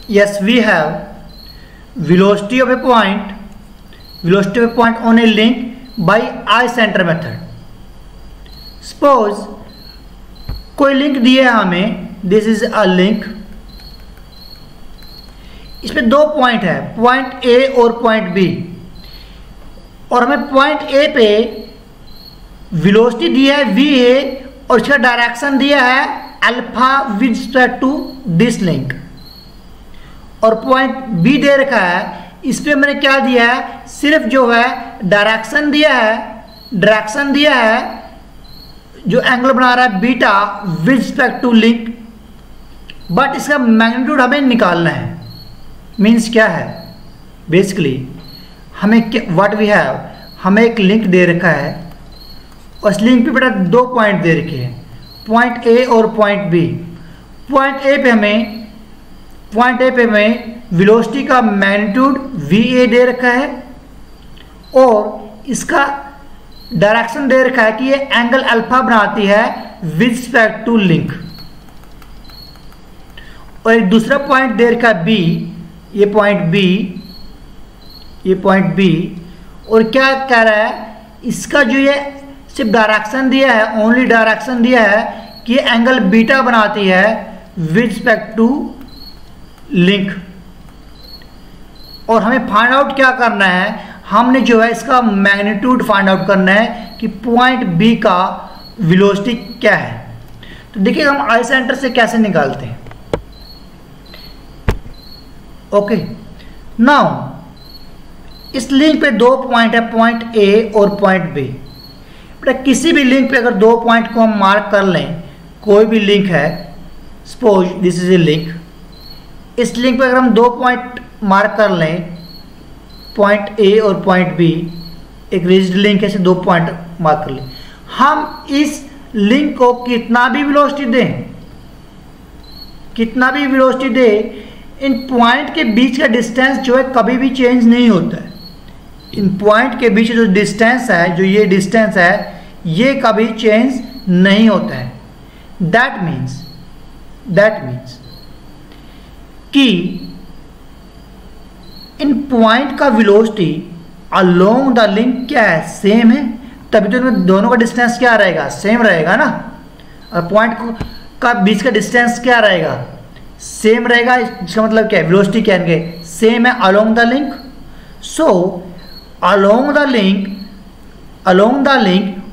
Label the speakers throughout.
Speaker 1: yes, we have velocity of a point on a link by eye center method. Suppose कोई link दिया है हमें, this is a link, इसमें दो point है, पॉइंट ए और पॉइंट बी, और हमें पॉइंट ए पे वेलोसिटी दिया है वी ए और इसका डायरेक्शन दिया है alpha with respect to this link, और पॉइंट बी दे रखा है, इस पे मैंने क्या दिया है, सिर्फ जो है डायरेक्शन दिया है जो एंगल बना रहा है beta with respect to link, but इसका मैग्नीट्यूड हमें निकालना है। मीन्स क्या है, बेसिकली हमें व्हाट वी हैव, हमें एक लिंक दे रखा है और इस लिंक पे बेटा दो पॉइंट दे रखे हैं, पॉइंट ए और पॉइंट बी। पॉइंट ए पे हमें वेलोसिटी का मैग्नीट्यूड वी ए दे रखा है और इसका डायरेक्शन दे रखा है कि ये एंगल अल्फा बनाती है विद रिस्पेक्ट टू लिंक, और एक दूसरा पॉइंट दे रखा है बी, ये पॉइंट बी, और क्या कह रहा है, इसका जो ये सिर्फ डायरेक्शन दिया है, ओनली डायरेक्शन दिया है कि ये एंगल बीटा बनाती है विद रिस्पेक्ट टू लिंक, और हमें फाइंड आउट क्या करना है, हमने जो है इसका मैग्नीट्यूड फाइंड आउट करना है कि पॉइंट बी का वेलोसिटी क्या है। तो देखिए हम आई सेंटर से कैसे निकालते हैं। ओके, नाउ इस लिंक पे दो पॉइंट है, पॉइंट ए और पॉइंट बी। बेटा किसी भी लिंक पे अगर दो पॉइंट को हम मार्क कर लें, कोई भी लिंक है, suppose this is A link, इस लिंक पे अगर हम दो पॉइंट मार्क कर लें, पॉइंट ए और पॉइंट बी, एक रिजिड लिंक है, ऐसे दो पॉइंट मार्क कर लें, हम इस लिंक को कितना भी वेलोसिटी दें, इन पॉइंट के बीच का डिस्टेंस जो है कभी भी चेंज नहीं होता है। इन पॉइंट के बीच जो डिस्टेंस है, जो ये डिस्टेंस है, ये कभी चेंज नहीं होता है। दैट मीन्स कि इन पॉइंट का वेलोसिटी अलोंग द लिंक क्या है, सेम है, तभी तो इनमें दोनों का डिस्टेंस क्या रहेगा, सेम रहेगा ना। और पॉइंट का बीच का डिस्टेंस क्या रहेगा, सेम रहेगा। इसका मतलब क्या है, वेलोसिटी क्या है, सेम है along the link. So along the link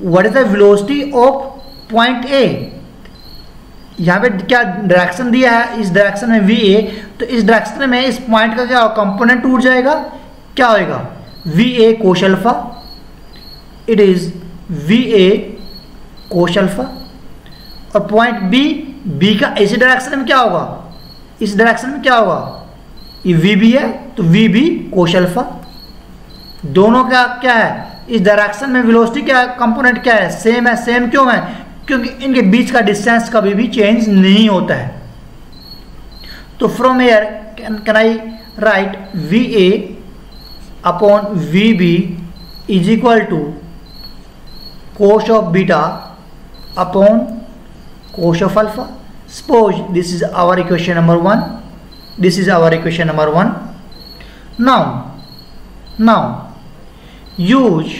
Speaker 1: what is the velocity of point A. यहाँ पे क्या डायरेक्शन दिया है, इस डायरेक्शन में वी ए, तो इस डायरेक्शन में इस पॉइंट का क्या कंपोनेंट टूट जाएगा, क्या होएगा, वी ए कोश अल्फा, इट इज वी ए कोश अल्फा। और पॉइंट बी का इसी डायरेक्शन में क्या होगा, इस डायरेक्शन में क्या होगा, ये वी बी है तो वी बी कोश अल्फा। दोनों का क्या है, इस डायरेक्शन में वेलोसिटी क्या कंपोनेंट क्या है, सेम है। सेम क्यों है, क्योंकि इनके बीच का डिस्टेंस कभी भी चेंज नहीं होता है। तो from here can I write V A upon V B is equal to cos of beta upon cos of alpha. Suppose this is our equation number 1, now use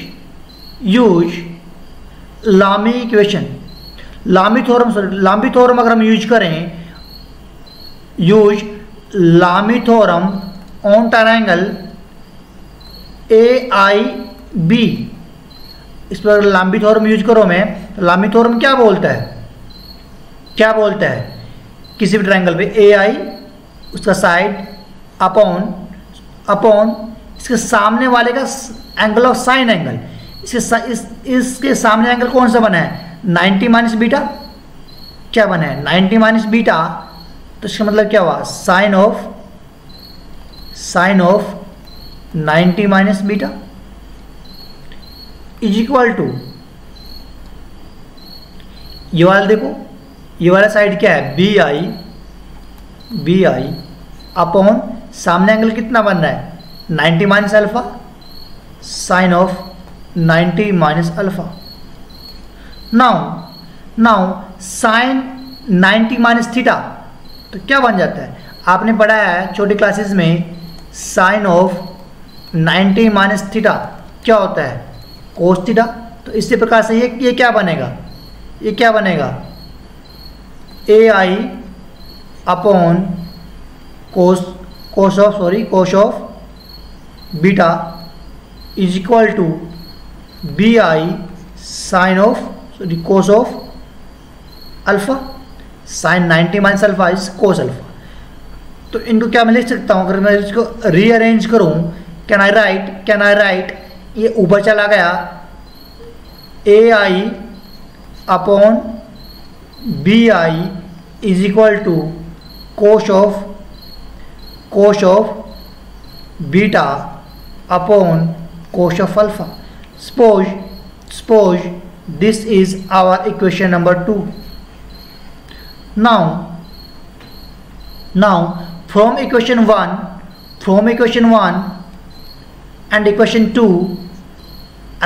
Speaker 1: Lami equation, Lami theorem अगर हम use करें, use लामी theorem on triangle AIB। इस पर लामी theorem use करो मैं, तो लामी थ्योरम क्या बोलता है, किसी भी ट्रायंगल पे AI उसका साइड अपॉन इसके सामने वाले का एंगल ऑफ साइन एंगल, इसके सामने एंगल कौन सा बना है, 90 माइनस बीटा। क्या बना है, 90 माइनस बीटा, तो इसका मतलब क्या हुआ, sine of 90 minus beta is equal to, ये वाला देखो, ये वाला साइड क्या है, BI अपॉन सामने एंगल कितना बन रहा है, 90 minus alpha, sine of 90 minus alpha. Now sine 90 minus theta, तो क्या बन जाता है, आपने पढ़ा है छोटी क्लासेस में साइन ऑफ 90 माइनस थीटा क्या होता है, कोस थीटा। तो इसी प्रकार से ये क्या बनेगा, ये क्या बनेगा, A I upon cos of beta is equal to B I sine of cos of alpha. Sine 90 minus alpha is cos alpha. तो इनको क्या मैं लिख सकता हूँ, अगर मैं इसको रीअरेंज करूँ, कैन आई राइट, ये ऊपर चला गया A I upon B I is equal to cos of beta upon cos of alpha. Suppose this is our equation number 2. Now from equation 1 and equation 2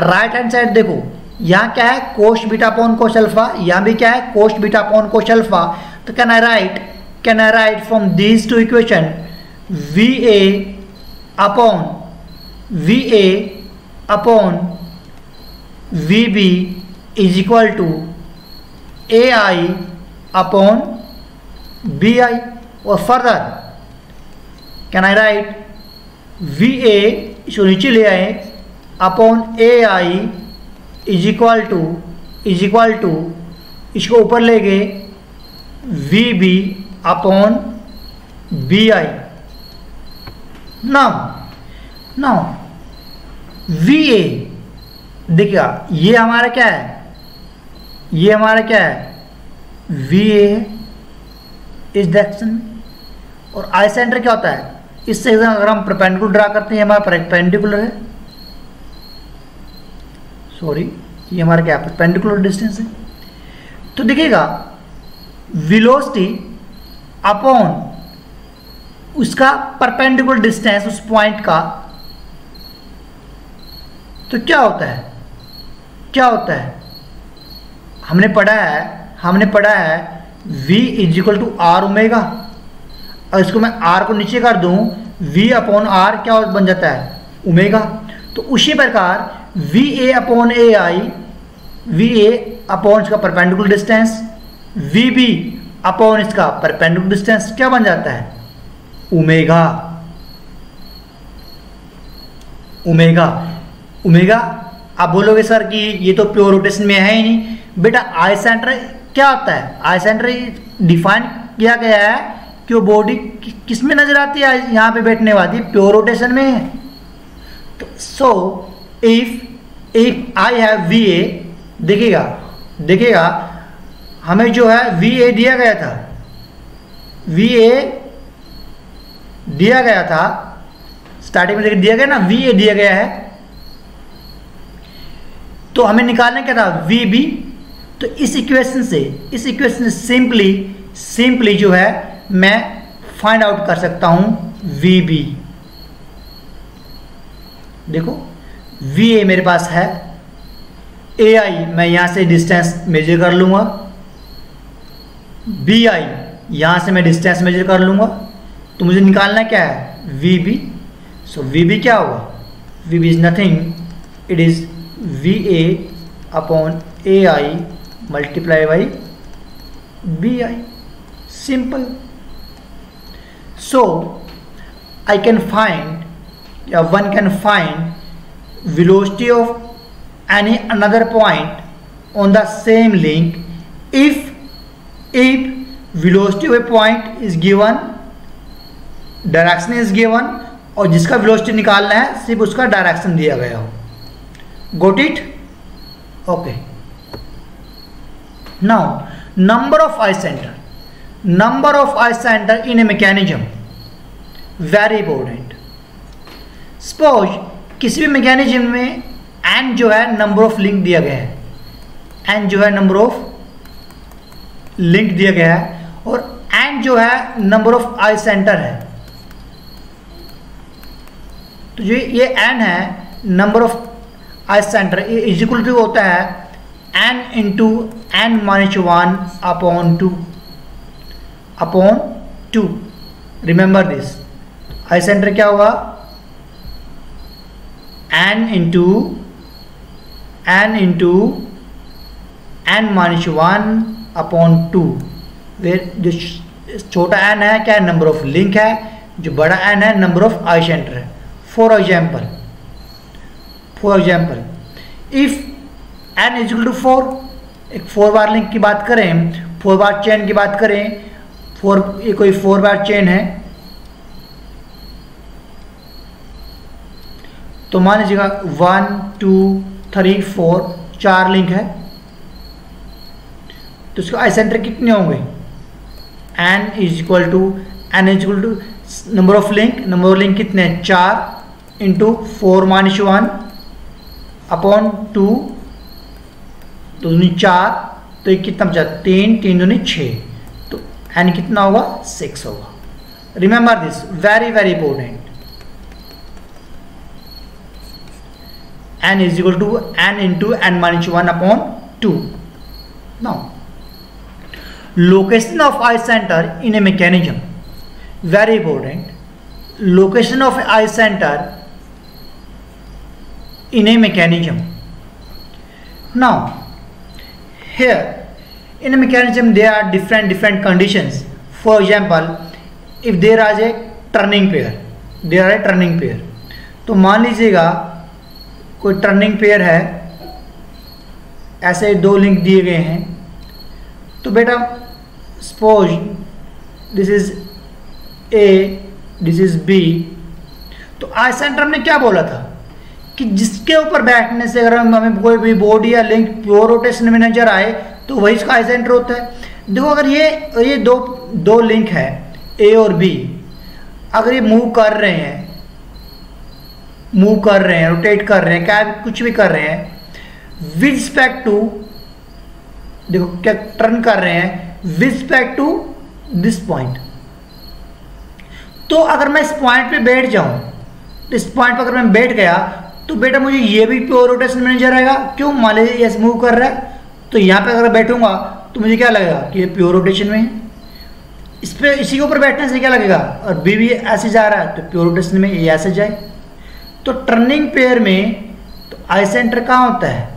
Speaker 1: right hand side देखो, यहाँ क्या है cos beta upon cos alpha, यहाँ भी क्या है cos beta upon cos alpha. तो can I write from these two equation V A upon V B is equal to A I upon B I. और further can I write V A इसको नीचे ले आए upon A I is equal to इसको ऊपर ले गए V B upon B I. Now V A देखिएगा, ये हमारा क्या है, ये हमारा क्या है वी ए इस डायरेक्शन में, और आई सेंटर क्या होता है, इससे अगर हम परपेंडिकुलर ड्रा करते हैं हमारा परपेंडिकुलर है, सॉरी ये हमारा क्या है परपेंडिकुलर डिस्टेंस है। तो देखिएगा वेलोसिटी अपॉन उसका परपेंडिकुलर डिस्टेंस उस पॉइंट का, तो क्या होता है हमने पढ़ा है v is equal to r omega. और इसको मैं r को नीचे कर दूं v अपॉन आर क्या बन जाता है ओमेगा। तो उसी प्रकार V A upon A I, V A upon इसका perpendicular distance, V B upon इसका परपेंडिकुलर डिस्टेंस क्या बन जाता है ओमेगा। आप बोलोगे सर कि ये तो प्योर रोटेशन में है ही नहीं। बेटा आई सेंटर क्या होता है, आई सेंटर डिफाइन किया गया है कि वो बॉडी किस में नजर आती है, यहाँ पे बैठने वाली प्योर रोटेशन में है। तो so if I have we A, देखिएगा हमें जो है वी ए दिया गया था, स्टार्टिंग में दिया गया ना, वी ए दिया गया है। तो हमें निकालना क्या था वी बी। तो इस इक्वेशन से सिंपली जो है मैं फाइंड आउट कर सकता हूं वी बी। देखो वी ए मेरे पास है, ए आई मैं यहां से डिस्टेंस मेजर कर लूंगा, बी आई यहां से मैं डिस्टेंस मेजर कर लूंगा। तो मुझे निकालना क्या है V B. So V B क्या होगा, V B is nothing, it is V A upon A I multiply by B I, simple. So I can find या one can find velocity of any another point on the same link if velocity of a point is given, direction is given, और जिसका velocity निकालना है सिर्फ उसका direction दिया गया हो। Got it? Okay. Now number of eye center in a mechanism very important. Suppose किसी भी मैकेनिज्म में एन जो है नंबर ऑफ लिंक दिया गया है, और एन जो है नंबर ऑफ आई सेंटर है। तो जो ये एन है number of I center is equal to होता है n into n minus 1 upon two. Remember this, I center क्या होगा, n into n minus 1/2, where जो छोटा n है क्या है, नंबर ऑफ लिंक है, जो बड़ा n है नंबर ऑफ आई सेंटर है। For example if n is equal to 4, एक 4 बार लिंक की बात करें, 4 बार चेन की बात करें, ये कोई 4 बार चेन है, तो मान लीजिएगा 1 2 3 4 4 लिंक है, तो इसके आई सेंटर कितने होंगे, n is equal to number of link कितने हैं, 4 इंटू 4 माइनस 1/2, तो 4, तो ये कितना बचा, 3 3 दूनी 6, तो n कितना होगा, 6 होगा। Remember this, very very important, n is equal to n into n minus 1/2. Now, location of eye center in a mechanism, very important. Location of eye center in a mechanism. Now, here in a mechanism there are different conditions. For example, if there is a turning pair, तो मान लीजिएगा कोई turning pair है, ऐसे 2 link दिए गए हैं, तो बेटा suppose this is A, this is B, तो आई सेंटर हमने क्या बोला था कि जिसके ऊपर बैठने से अगर हमें कोई भी बॉडी या लिंक प्योर रोटेशन में नजर आए तो वही इसका आई सेंटर होता है। देखो अगर ये दो लिंक है ए और बी, अगर ये मूव कर रहे हैं, रोटेट कर रहे हैं, क्या कुछ भी कर रहे हैं, विद रिस्पेक्ट टू, देखो क्या टर्न कर रहे हैं with respect to this point, तो अगर मैं इस पॉइंट पे बैठ जाऊं, तो इस पॉइंट पर अगर मैं बैठ गया तो बेटा मुझे ये भी प्योर रोटेशन में नजर आएगा। क्यों, मान लीजिए ये मूव कर रहा है, तो यहाँ पे अगर बैठूंगा तो मुझे क्या लगेगा कि ये प्योर रोटेशन में है, इसी के ऊपर बैठने से क्या लगेगा, और बी भी ऐसे जा रहा है तो प्योर रोटेशन में ये ऐसे जाए। तो टर्निंग पेयर में तो आई सेंटर कहाँ होता है,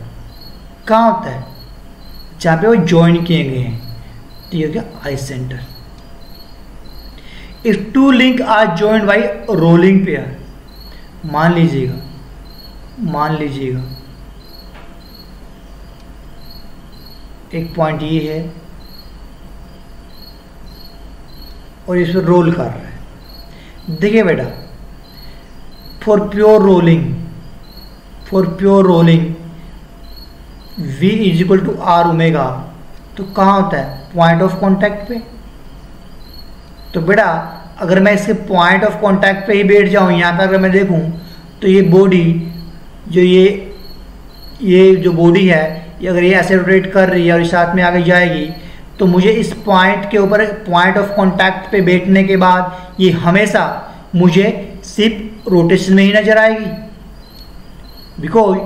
Speaker 1: जहाँ पे वो ज्वाइन किए गए हैं, तो ये हो गया I centre. If 2 link are joined by rolling pair, मान लीजिएगा एक पॉइंट ये है और इस पर रोल कर रहा है। देखिए बेटा, for pure rolling V is equal to r omega, तो कहाँ होता है, पॉइंट ऑफ कांटेक्ट पे। तो बेटा अगर मैं इसके पॉइंट ऑफ कांटेक्ट पे ही बैठ जाऊँ, यहाँ पे अगर मैं देखूँ तो ये बॉडी जो ये जो बॉडी है, ये अगर ये ऐसे रोटेट कर रही है और इस साथ में आगे जाएगी, तो मुझे इस पॉइंट के ऊपर पॉइंट ऑफ कांटेक्ट पे बैठने के बाद ये हमेशा मुझे सिर्फ रोटेशन में ही नजर आएगी। बिकॉज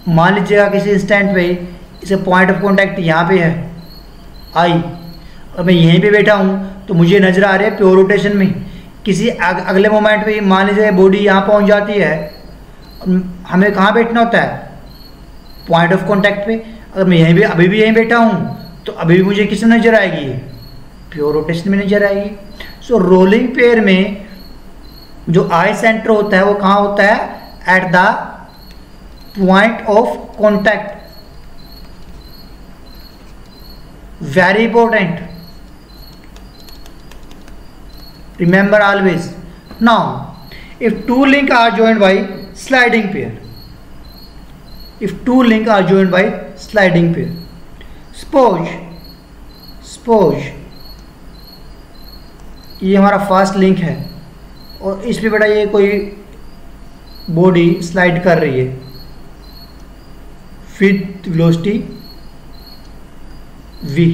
Speaker 1: मान लीजिएगा किसी इंस्टेंट पे इसे पॉइंट ऑफ कांटेक्ट यहाँ पे है आई, और मैं यहीं पे बैठा हूँ तो मुझे नजर आ रही है प्योर रोटेशन में। किसी अगले मोमेंट पे मान लीजिए बॉडी यहाँ पहुँच जाती है, हमें कहाँ बैठना होता है, पॉइंट ऑफ कांटेक्ट पे। अगर मैं यहीं भी अभी भी यहीं बैठा हूँ तो अभी भी मुझे किस में नजर आएगी, प्योर रोटेशन में नजर आएगी। सो रोलिंग पेयर में जो आई सेंटर होता है वो कहाँ होता है, at the point of contact. Very important, remember always. Now if 2 link are joined by sliding pair, suppose ये हमारा फर्स्ट लिंक है और इस पे बेटा ये कोई बॉडी स्लाइड कर रही है विद वेलोसिटी v,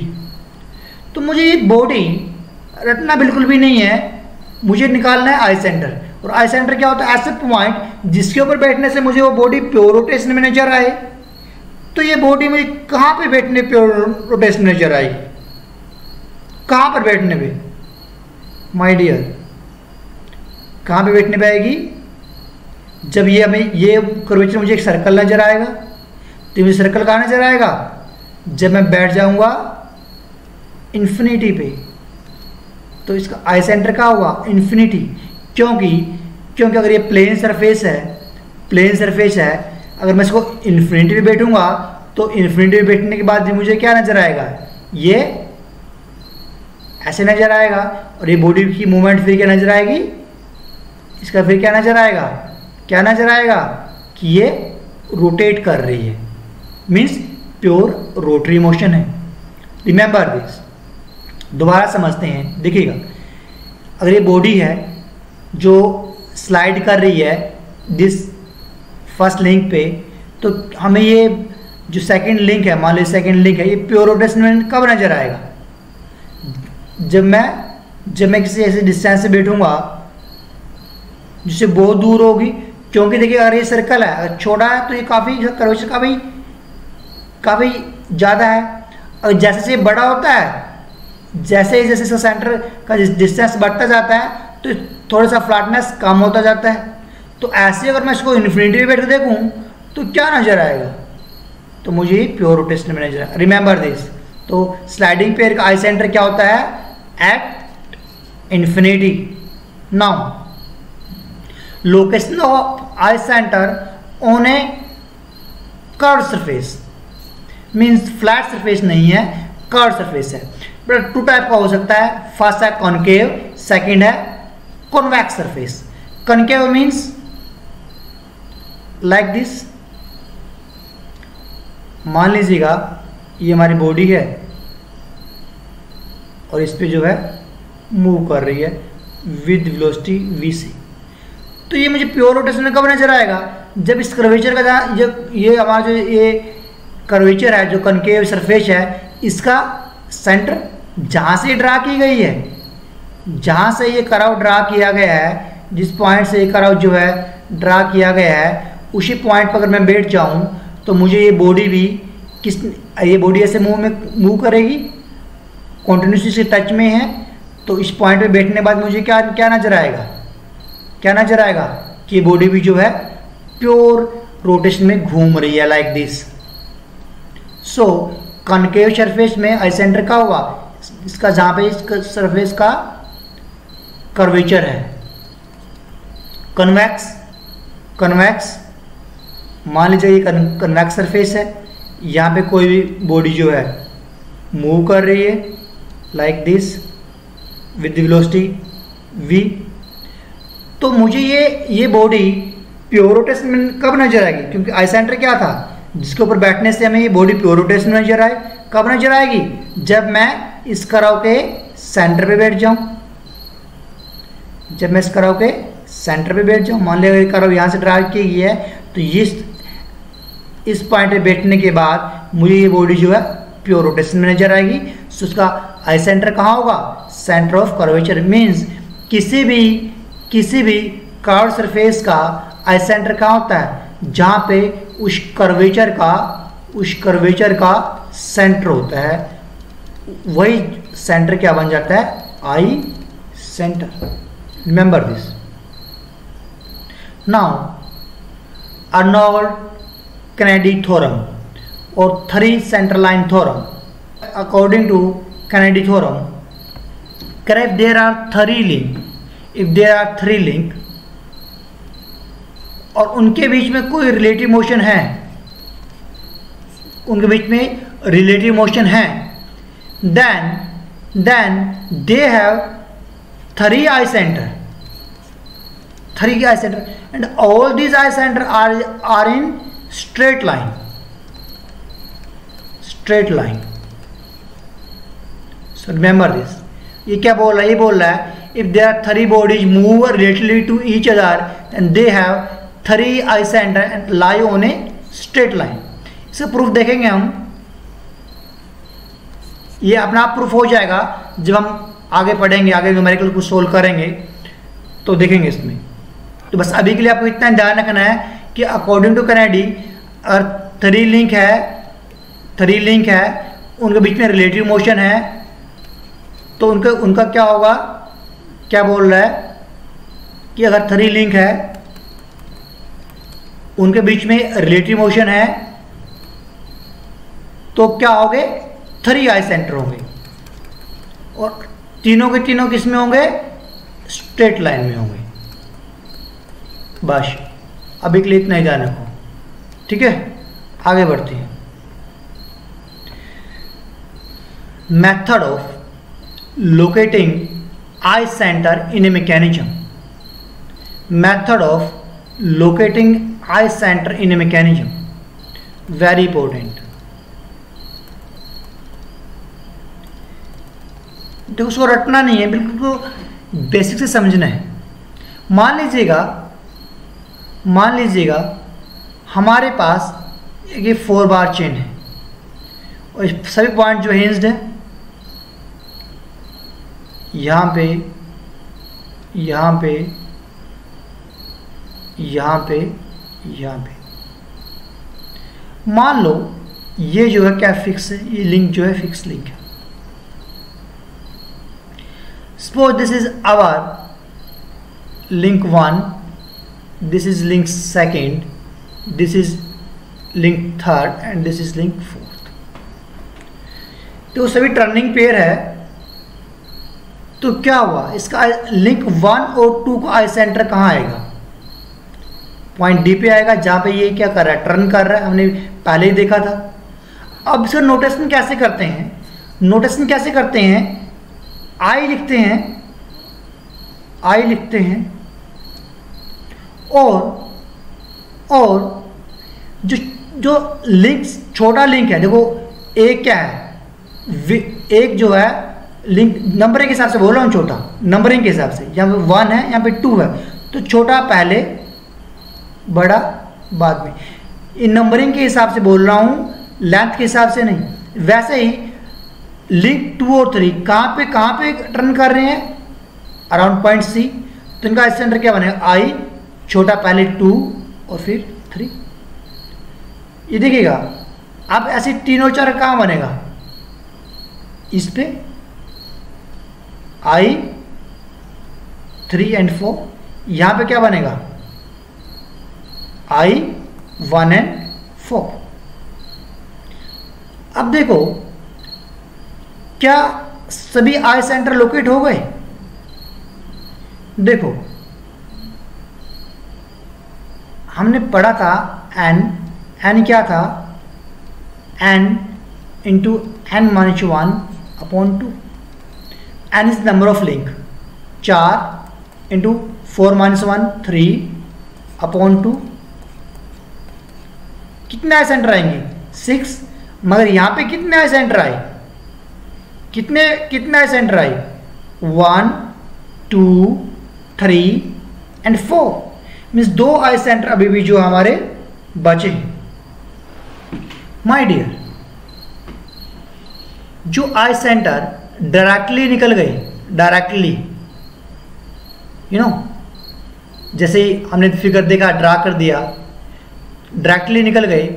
Speaker 1: तो मुझे ये बॉडी रटना बिल्कुल भी नहीं है, मुझे निकालना है आई सेंटर। और आई सेंटर क्या होता है, ऐसे पॉइंट जिसके ऊपर बैठने से मुझे वो बॉडी प्योर रोटेशन में नजर आए। तो ये बॉडी मुझे कहाँ पे बैठने प्योर रोटेशन में नजर आई, कहाँ पर बैठने पे माय डियर, कहाँ पे बैठने पे आएगी? जब ये हमें ये कर्वेचर मुझे एक सर्कल नजर आएगा, तो मुझे सर्कल कहाँ नजर आएगा? जब मैं बैठ जाऊंगा इन्फिनिटी पे, तो इसका आई सेंटर कहाँ हुआ? इन्फिनिटी। क्योंकि अगर ये प्लेन सरफेस है, अगर मैं इसको इन्फिनिटी पे बैठूंगा तो इन्फिनिटी पे बैठने के बाद मुझे क्या नजर आएगा? ये ऐसे नजर आएगा, और ये बॉडी की मूवमेंट फिर क्या नजर आएगी? इसका फिर क्या नजर आएगा? क्या नजर आएगा? कि ये रोटेट कर रही है, मीन्स प्योर रोटरी मोशन है। Remember this. दोबारा समझते हैं, देखिएगा, अगर ये बॉडी है जो स्लाइड कर रही है दिस फर्स्ट लिंक पे, तो हमें ये जो सेकंड लिंक है, मान लीजिए सेकंड लिंक है, ये प्योर रोटेशन में कब नजर आएगा? जब मैं किसी ऐसे डिस्टेंस से बैठूंगा जिससे बहुत दूर होगी। क्योंकि देखिए, अगर ये सर्कल है, अगर छोटा है तो ये काफ़ी कर्वेचर काफ़ी ज़्यादा है, और जैसे से बड़ा होता है, जैसे इसका सेंटर का डिस्टेंस बढ़ता जाता है, तो थोड़ा सा फ्लैटनेस कम होता जाता है। तो ऐसे अगर मैं इसको इन्फिनिटी पे बैठ के देखूँ तो क्या नजर आएगा? तो मुझे प्योर रोटेशन में नजर आएगा। Remember this. तो स्लाइडिंग पेयर का आई सेंटर क्या होता है? At infinity. Now location of I centre on A curve surface, means flat surface नहीं है, कर्व सरफेस है। बट 2 टाइप का हो सकता है। फर्स्ट है कॉनकेव, सेकंड है convex surface. Concave means like this. मान लीजिएगा ये हमारी बॉडी है और इस पे जो है मूव कर रही है विद वेलोसिटी v से, तो ये मुझे प्योर रोटेशन में कब नजर आएगा? जब इस कर्वेचर का जब ये हमारा जो ये कर्वेचर है, जो कॉनकेव सरफेस है, इसका सेंटर जहाँ से ड्रा की गई है, जहाँ से ये कर्व ड्रा किया गया है, जिस पॉइंट से ये कर्व जो है ड्रा किया गया है, उसी पॉइंट पर अगर मैं बैठ जाऊँ तो मुझे ये बॉडी भी ये बॉडी ऐसे मूव करेगी, कॉन्टिन्यूसली से टच में है। तो इस पॉइंट पे बैठने के बाद मुझे क्या नजर आएगा? क्या नजर आएगा? कि बॉडी भी जो है प्योर रोटेशन में घूम रही है, like this. So concave surface में आई सेंटर का हुआ इसका, जहां पे इस सरफेस का कर्वेचर है। कन्वेक्स मान लीजिए ये कन्वेक्स सरफेस है, यहाँ पे कोई भी बॉडी जो है मूव कर रही है like this with velocity v। तो मुझे ये बॉडी प्योर रोटेशन में कब नजर आएगी? क्योंकि आई सेंटर क्या था जिसके ऊपर बैठने से हमें ये बॉडी प्योर रोटेशन में नजर आए। कब नजर आएगी? जब मैं इस कर्व के सेंटर पे बैठ जाऊं। जब मैं इस कर्व के सेंटर पे बैठ जाऊं, मान लिया कर्व यहाँ से ड्रा की गई है, तो इस पॉइंट पे बैठने के बाद मुझे ये बॉडी जो है प्योर रोटेशन में नजर आएगी। सो उसका आई सेंटर कहाँ होगा? Centre of curvature. मीन्स किसी भी कर्व सरफेस का आई सेंटर कहाँ होता है? जहाँ पे उस कर्वेचर का सेंटर होता है, वही सेंटर क्या बन जाता है? I centre. Remember this. Now Aronhold Kennedy theorem or 3 center line theorem. According to Kennedy theorem, if there are 3 link और उनके बीच में कोई रिलेटिव मोशन है, then they have 3 eye center, and all these eye center are in straight line. So remember this. ये क्या बोल रहा है? ये बोल रहा है if there are 3 bodies move relatively to each other and they have 3 eye center and lie on a straight line. इसका प्रूफ देखेंगे हम, ये अपना आप प्रूफ हो जाएगा जब हम आगे पढ़ेंगे, आगे न्यूमेरिकल को सोल्व करेंगे तो देखेंगे इसमें। तो बस अभी के लिए आपको इतना ध्यान रखना है कि अकॉर्डिंग टू कैनेडी अगर 3 लिंक है, उनके बीच में रिलेटिव मोशन है, तो उनका क्या होगा? क्या बोल रहा है? कि अगर 3 लिंक है उनके बीच में रिलेटिव मोशन है तो क्या होंगे, 3 आई सेंटर होंगे, और तीनों के तीनों किस में होंगे, स्ट्रेट लाइन में होंगे। बस अभी के लिए इतना ही ध्यान रखो, ठीक है। आगे बढ़ते हैं। Method of locating I centre in a mechanism. Method of locating I centre in a mechanism, very important. तो उसको रटना नहीं है, बिल्कुल बेसिक से समझना है। मान लीजिएगा हमारे पास एक 4 बार चेन है और सभी पॉइंट जो हिंज्ड है, यहाँ पे, यहाँ पे, यहाँ पे, यहाँ पे। मान लो ये जो है क्या फिक्स है, ये लिंक जो है फिक्स लिंक है। Suppose this is our link 1, this is link 2nd, this is link 3rd and this is link 4th। तो सभी टर्निंग पेयर है, तो क्या हुआ, इसका लिंक 1 और 2 का आई सेंटर कहाँ आएगा, पॉइंट डी पे आएगा, जहाँ पे ये क्या कर रहा है, टर्न कर रहा है, हमने पहले ही देखा था। अब इसका नोटेशन कैसे करते हैं, नोटेशन कैसे करते हैं, आई लिखते हैं, आई लिखते हैं, और जो लिंक, छोटा लिंक है, देखो एक क्या है, एक जो है लिंक नंबरिंग के हिसाब से बोल रहा हूँ, छोटा नंबरिंग के हिसाब से, यहाँ पे 1 है, यहाँ पे 2 है, तो छोटा पहले, बड़ा बाद में। इन नंबरिंग के हिसाब से बोल रहा हूँ, लेंथ के हिसाब से नहीं। वैसे ही लिंक 2 और 3 कहाँ पे टर्न कर रहे हैं, अराउंड पॉइंट सी, तो इनका सेंटर क्या बनेगा, आई, छोटा पहले 2 और फिर 3। ये देखिएगा, अब ऐसे 3 और 4 कहाँ बनेगा, इस पे आई, 3 एंड 4, यहाँ पे क्या बनेगा, आई, 1 एंड 4। अब देखो क्या सभी आई सेंटर लोकेट हो गए, देखो हमने पढ़ा था एन क्या था, n into n minus 1 upon 2। N is number of link, 4 into 4 minus 1 3 upon 2। कितने आई सेंटर आएंगे, 6। मगर यहां पे कितने आई सेंटर आए, कितने आई सेंटर आए, 1 2 3 एंड 4, मीन्स 2 आई सेंटर अभी भी जो हमारे बचे हैं। माय डियर, जो आई सेंटर डायरेक्टली निकल गए, डायरेक्टली जैसे ही हमने फिगर देखा, ड्रा कर दिया, डायरेक्टली निकल गए,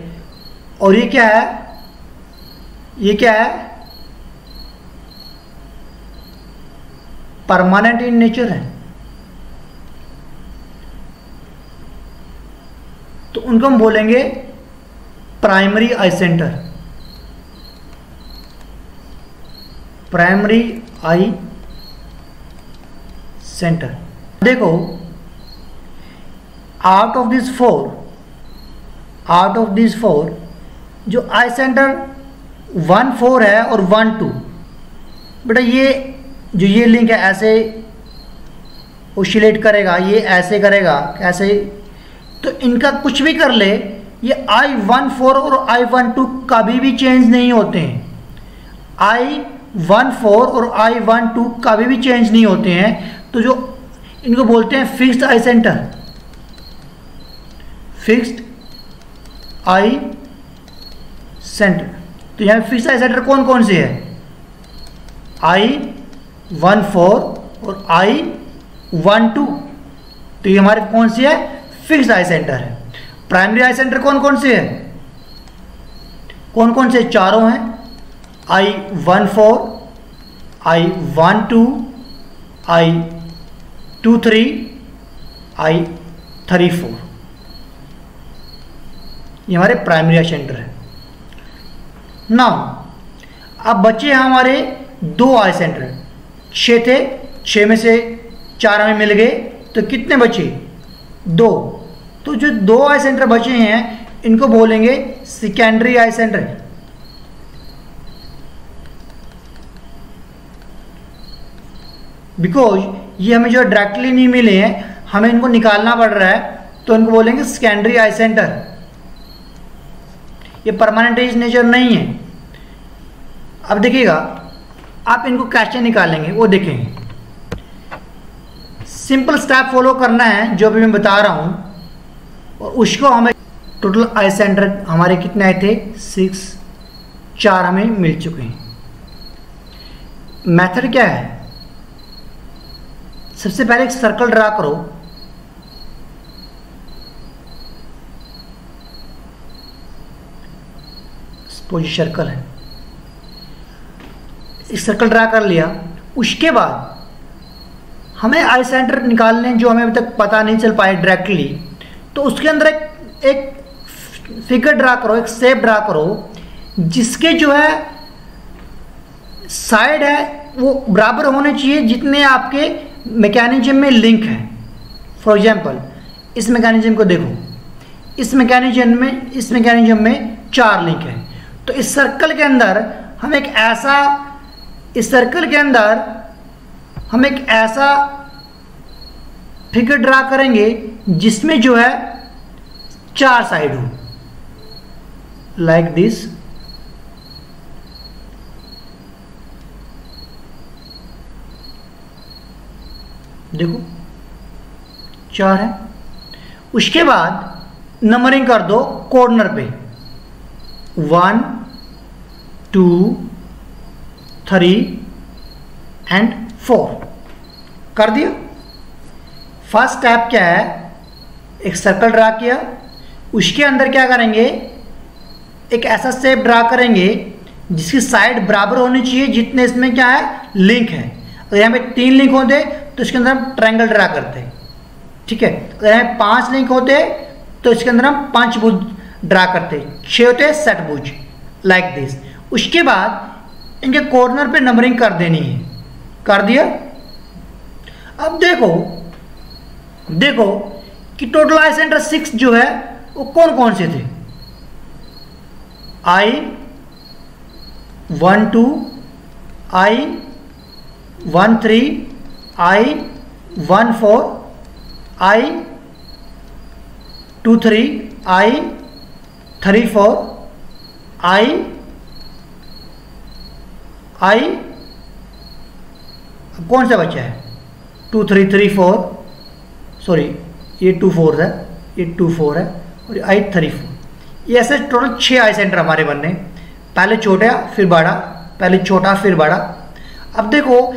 Speaker 1: और ये क्या है, ये क्या है, परमानेंट इन नेचर है, तो उनको हम बोलेंगे प्राइमरी आई सेंटर, प्राइमरी आई सेंटर। देखो आउट ऑफ दिस फोर जो आई सेंटर 1 4 है और 1 2, बेटा ये जो ये लिंक है ऐसे ओसिलेट करेगा, ये ऐसे करेगा, ऐसे, तो इनका कुछ भी कर ले, ये I14 और I12 कभी भी चेंज नहीं होते हैं, I14 और I12 कभी भी चेंज नहीं होते हैं। तो जो इनको बोलते हैं फिक्स्ड आई सेंटर, फिक्स्ड आई सेंटर। तो यहाँ फिक्स्ड आई सेंटर कौन कौन से है, I14 और I12, तो ये हमारे कौन सी है, फिक्स्ड आई सेंटर है। प्राइमरी आई सेंटर कौन कौन से है, कौन कौन से, चारों हैं, I14, I12, I23 I34, ये हमारे प्राइमरी आई सेंटर है। नाउ अब बचे हमारे 2 आई सेंटर, 6 थे, 6 में से 4 हमें मिल गए, तो कितने बचे? 2। तो जो 2 आई सेंटर बचे हैं इनको बोलेंगे सेकेंडरी आई सेंटर। बिकॉज ये हमें जो डायरेक्टली नहीं मिले हैं, हमें इनको निकालना पड़ रहा है, तो इनको बोलेंगे सेकेंडरी आई सेंटर। ये परमानेंट नेचर नहीं है। अब देखिएगा, आप इनको कैसे निकालेंगे वो देखेंगे। सिंपल स्टेप फॉलो करना है जो भी मैं बता रहा हूं, और उसको हमें टोटल आई सेंटर हमारे कितने आए थे? 6, 4 हमें मिल चुके हैं। मेथड क्या है? सबसे पहले एक सर्कल ड्रा करो, सपोज सर्कल है, एक सर्कल ड्रा कर लिया। उसके बाद हमें आई सेंटर निकालने जो हमें अभी तक पता नहीं चल पाए डायरेक्टली, तो उसके अंदर एक फिगर ड्रा करो, एक शेप ड्रा करो जिसके जो है साइड है वो बराबर होने चाहिए जितने आपके मैकेनिज्म में लिंक है। फॉर एग्जांपल इस मैकेनिज्म को देखो, इस मैकेनिज्म में 4 लिंक है। तो इस सर्कल के अंदर हम एक ऐसा फिगर ड्रा करेंगे जिसमें जो है 4 साइड हो, लाइक दिस। देखो 4 है। उसके बाद नंबरिंग कर दो कॉर्नर पे, 1, 2, 3 एंड 4 कर दिया। फर्स्ट स्टेप क्या है? एक सर्कल ड्रा किया, उसके अंदर क्या करेंगे? एक ऐसा शेप ड्रा करेंगे जिसकी साइड बराबर होनी चाहिए जितने इसमें क्या है? लिंक है। अगर यहाँ पे 3 लिंक होते तो इसके अंदर हम ट्रायंगल ड्रा करते हैं, ठीक है। अगर यहाँ पे 5 लिंक होते तो इसके अंदर हम पंचभुज ड्रा करते, 6 होते षटभुज, लाइक दिस। उसके बाद इनके कॉर्नर पे नंबरिंग कर देनी है। कर दिया। अब देखो कि टोटल आई सेंटर 6 जो है वो कौन कौन से थे? I12, I13, I14, I23, I34, I कौन सा बचा है? 2, 3, 3, 4, सॉरी ये 2, 4 है, ये 2, 4 है, और I34। ये ऐसे टोटल 6 आई सेंटर हमारे बनने, पहले छोटा फिर बड़ा, पहले छोटा फिर बड़ा। अब देखो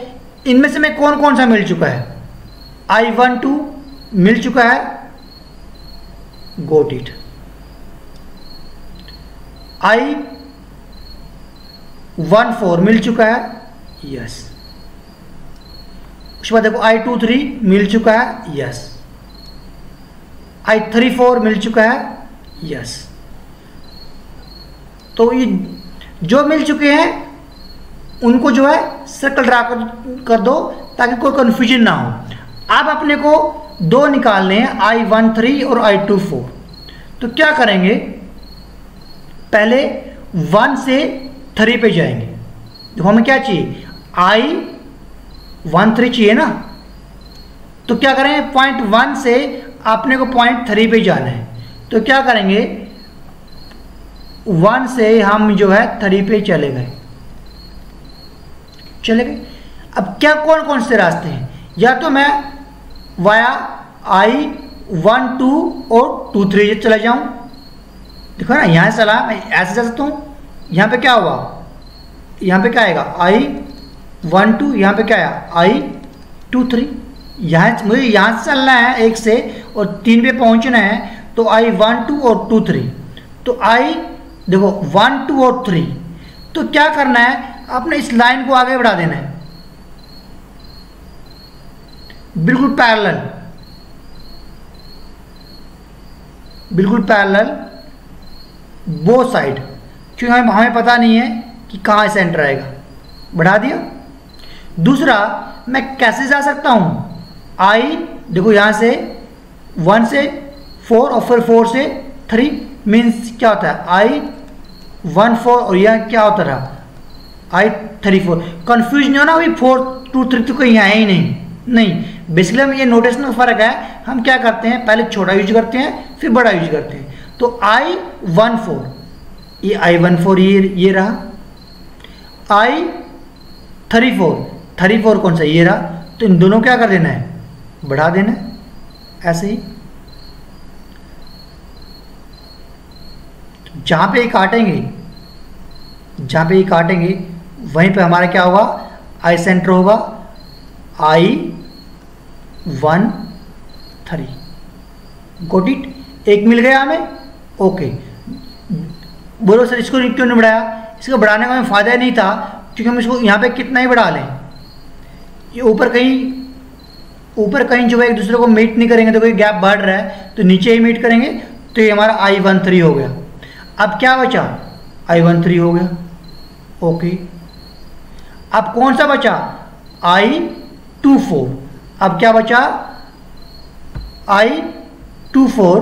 Speaker 1: इनमें से मैं कौन कौन सा मिल चुका है? I12 मिल चुका है, गोट इट। I14 मिल चुका है, यस। उसके बाद देखो I23 मिल चुका है, यस। I34 मिल चुका है, यस। तो ये जो मिल चुके हैं उनको जो है सर्कल ड्रा कर दो ताकि कोई कंफ्यूजन ना हो। अब अपने को 2 निकालने हैं, I13 और I24। तो क्या करेंगे? पहले 1 से 3 पे जाएंगे। देखो हमें क्या चाहिए? I13 चाहिए ना, तो क्या करेंगे? पॉइंट 1 से अपने को पॉइंट 3 पे जाना है। तो क्या करेंगे? 1 से हम जो है 3 पे चले गए। अब क्या कौन कौन से रास्ते हैं? या तो मैं वाया I12 और 23 चला जाऊं। देखो ना, यहां से चला, मैं ऐसे जा सकता हूं। यहां पे क्या हुआ? यहां पे क्या आएगा? I12, यहां पे क्या आया? I23। मुझे यहां से चलना है 1 से और 3 पे पहुंचना है, तो I12 और 23। तो देखो 1, 2 और 3। तो क्या करना है? आपने इस लाइन को आगे बढ़ा देना है, बिल्कुल पैरेलल। बिल्कुल पैरेलल बोथ साइड, क्योंकि हमें पता नहीं है कि कहाँ सेंटर आएगा। बढ़ा दिया। दूसरा, मैं कैसे जा सकता हूँ, आई देखो यहाँ से 1 से 4 और फिर 4 से 3 मीन्स क्या होता है, आई 1 4 और यह क्या होता रहा, आई 3 4। कंफ्यूज नहीं होना, अभी 4 2 3 तो कहीं है ही नहीं। बेसिकली हम ये नोटेशन का फर्क है, हम क्या करते हैं पहले छोटा यूज करते हैं फिर बड़ा यूज करते हैं। तो आई 1 4, ये आई 1 4 ये रहा, आई 3 4 कौन सा, ये रहा। तो इन दोनों क्या कर देना है, बढ़ा देना है, ऐसे ही। जहां पे ये काटेंगे वहीं पे हमारा क्या होगा, आई सेंटर होगा, आई 1 3। गोट इट, एक मिल गया हमें। ओके, बोलो सर इसको क्यों नहीं बढ़ाया, इसको बढ़ाने का हमें फायदा नहीं था, क्योंकि हम इसको यहाँ पे कितना ही बढ़ा लें, ये ऊपर कहीं जो है एक दूसरे को मीट नहीं करेंगे, तो कोई गैप बढ़ रहा है तो नीचे ही मीट करेंगे, तो ये हमारा आई 1 3 हो गया। अब क्या बचा, आई 1 3 हो गया। ओके, अब कौन सा बचा, आई 2 4। अब क्या बचा, आई 2 4।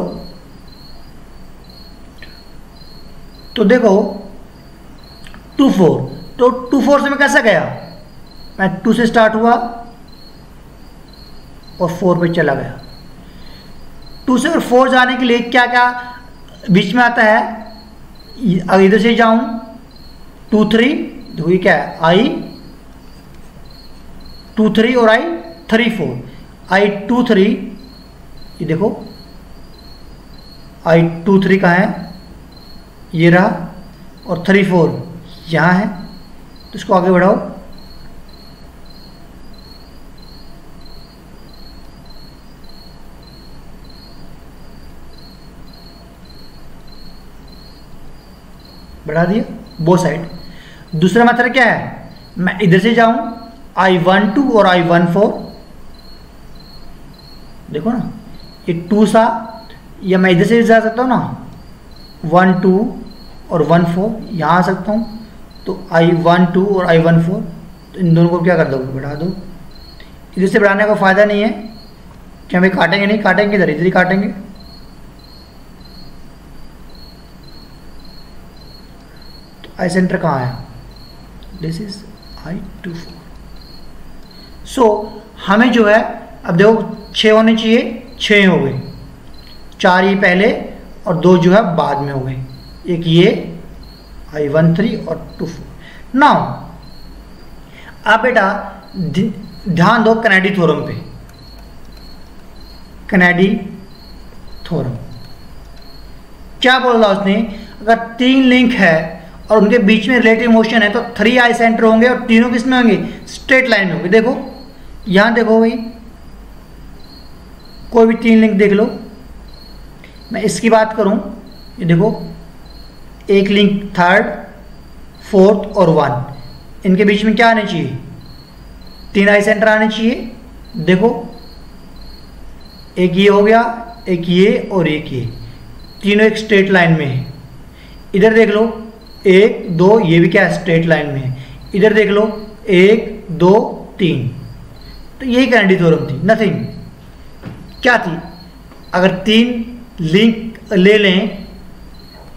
Speaker 1: तो देखो 2 4, तो 2 4 से मैं कैसा गया, मैं 2 से स्टार्ट हुआ और 4 पे चला गया। 2 से 4 जाने के लिए क्या क्या बीच में आता है, अगर इधर से जाऊं 2 3, देखो ये क्या है, आई 2 3 और आई 3 4। आई 2 3, ये देखो आई 2 3 कहाँ है, ये रहा, और 3 4 यहाँ है। तो इसको आगे बढ़ाओ, बढ़ा दिया बो साइड। दूसरा मेथड क्या है, मैं इधर से जाऊं आई 1 2 और आई 1 4, देखो ना ये 2 सा, या मैं इधर से जा सकता हूं ना 1 2 और 1 4, यहाँ आ सकता हूँ। तो आई 1 2 और आई 1 4, तो इन दोनों को क्या कर दो, बढ़ा दो। इधर से बढ़ाने का फ़ायदा नहीं है कि हमें काटेंगे नहीं, काटेंगे इधर ही काटेंगे। तो आई सेंटर कहाँ आया, दिस इज आई 2 4। सो हमें जो है, अब देखो 6 होने चाहिए, 6 हो गए, 4 ये पहले और 2 जो है बाद में हो गए, एक ये आई 1 3 और 2 4। नाउ आप बेटा ध्यान दो कैनेडी थ्योरम पे। कैनेडी थ्योरम क्या बोल रहा उसने, अगर 3 लिंक है और उनके बीच में रिलेटिव मोशन है तो 3 आई सेंटर होंगे और तीनों किस में होंगे, स्ट्रेट लाइन में होंगे। देखो यहां देखो भाई, कोई भी 3 लिंक देख लो, मैं इसकी बात करूं, ये देखो एक लिंक 3rd 4th और 1, इनके बीच में क्या आने चाहिए, 3 आई सेंटर आने चाहिए। देखो एक ये हो गया, एक ये और एक ये, तीनों एक स्ट्रेट लाइन में है। इधर देख लो 1 2, ये भी क्या स्ट्रेट लाइन में है। इधर देख लो 1 2 3। तो यही कैनेडी थ्योरम थी, नथिंग। क्या थी, अगर 3 लिंक ले लें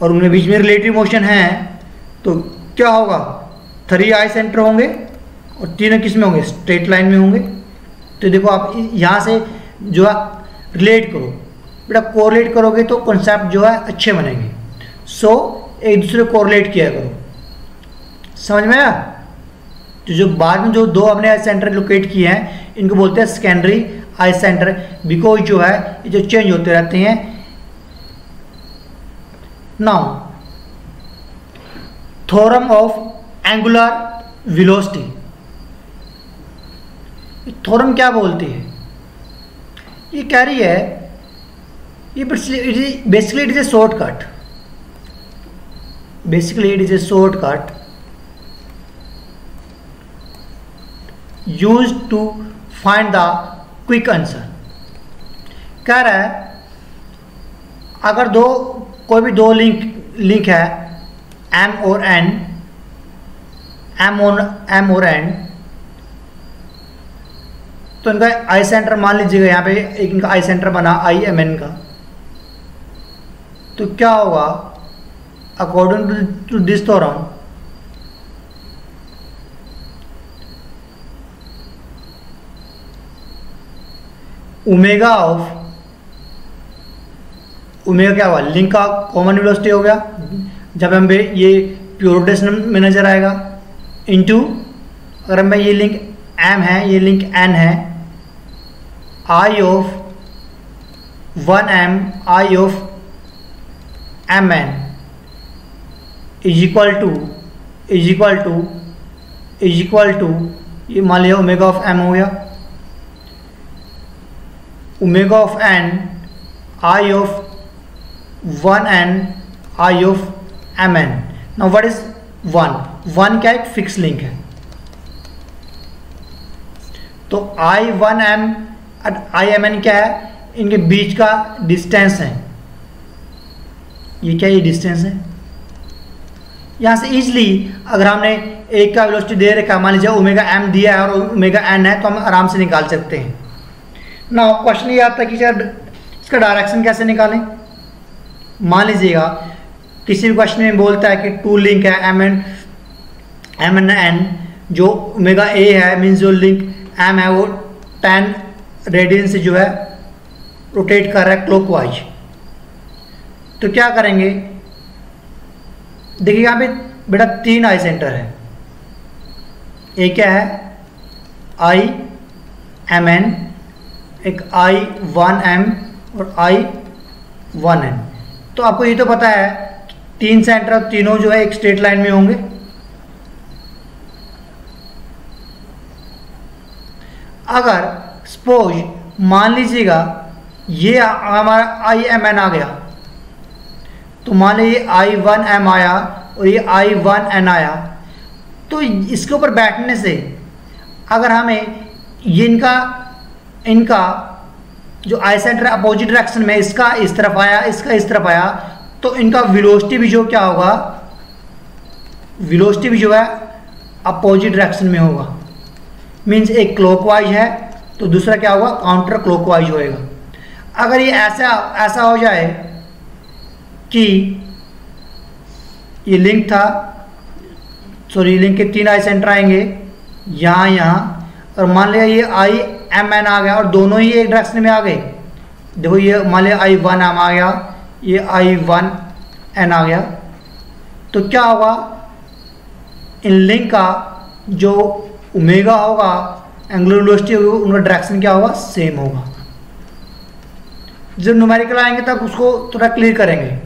Speaker 1: और उनके बीच में रिलेटिव मोशन है तो क्या होगा, 3 आई सेंटर होंगे और तीनों किस में होंगे, स्ट्रेट लाइन में होंगे। तो देखो आप यहाँ से जो है रिलेट करो बेटा, कोरिलेट करोगे तो कॉन्सेप्ट जो है अच्छे बनेंगे। सो एक दूसरे को कोरिलेट किया करो, समझ में आया। तो जो बाद में जो 2 हमने आई सेंटर लोकेट किए हैं इनको बोलते हैं सेकेंडरी आई सेंटर, बिकॉज जो है ये जो चेंज होते रहते हैं। Now theorem of angular velocity, theorem क्या बोलती है, ये कह रही है, ये basically it is a shortcut, basically it is a shortcut used to find the quick answer। कह रहा है अगर कोई भी दो लिंक है M और N, M और N, तो इनका आई सेंटर मान लीजिएगा, यहाँ पे एक इनका आई सेंटर बना IMN का, तो क्या होगा according to this theorem, omega क्या हुआ, लिंक का कॉमन वेलोसिटी हो गया जब हम ये प्योर रोटेशन में नजर आएगा, इनटू अगर मैं ये लिंक M है ये लिंक N है, I of 1M I of MN is equal to ये मान लिया ओमेगा ऑफ M हो गया, omega of N I of 1N I of MN। Now what is 1 क्या, एक फिक्स लिंक है, तो I1M और IMN क्या है, इनके बीच का डिस्टेंस है, ये क्या, ये डिस्टेंस है। यहाँ से इजली अगर हमने एक का वेलोसिटी दे रखा है, मान लीजिए ओमेगा M दिया है और ओमेगा N है, तो हम आराम से निकाल सकते हैं। ना क्वेश्चन ये आता है कि यार इसका डायरेक्शन कैसे निकालें। मान लीजिएगा किसी भी क्वेश्चन में बोलता है कि टू लिंक है M एंड N, जो ओमेगा A है, मीन्स जो लिंक M है वो 10 रेडियन से जो है रोटेट कर रहा है क्लॉकवाइज। तो क्या करेंगे, देखिए यहाँ पे बेटा 3 आई सेंटर है, एक क्या है IMN, एक I1M और I1N। तो आपको ये तो पता है 3 सेंटर तीनों जो है एक स्ट्रेट लाइन में होंगे। अगर सपोज मान लीजिएगा ये हमारा IMN आ गया, तो मान लीजिए I1M आया और ये I1N आया, तो इसके ऊपर बैठने से अगर हमें ये इनका जो आई सेंटर अपोजिट डायरेक्शन में, इसका इस तरफ आया इसका इस तरफ आया, तो इनका वेलोसिटी भी जो क्या होगा, वेलोसिटी भी जो है अपोजिट डायरेक्शन में होगा। मीन्स एक क्लॉकवाइज है तो दूसरा क्या होगा, काउंटर क्लॉकवाइज होएगा। अगर ये ऐसा हो जाए कि ये लिंक था, सॉरी लिंक के 3 आई सेंटर आएंगे यहाँ, और मान लिया ये IMN आ गया और दोनों ही एक डायरेक्शन में आ गए। देखो ये मान लिया I1M आ गया, ये I1N आ गया, तो क्या होगा, इन लिंक का जो ओमेगा होगा, एंगुलर वेलोसिटी होगी, उनका डायरेक्शन क्या होगा, सेम होगा। जब न्यूमेरिकल आएंगे तब उसको थोड़ा क्लियर करेंगे,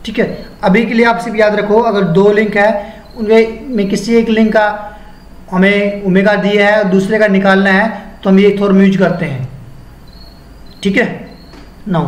Speaker 1: ठीक है। अभी के लिए आप सिर्फ याद रखो, अगर 2 लिंक है उनके में किसी एक लिंक का हमें ओमेगा दिया है और दूसरे का निकालना है, तो हम ये थ्योरम यूज करते हैं, ठीक है। नाउ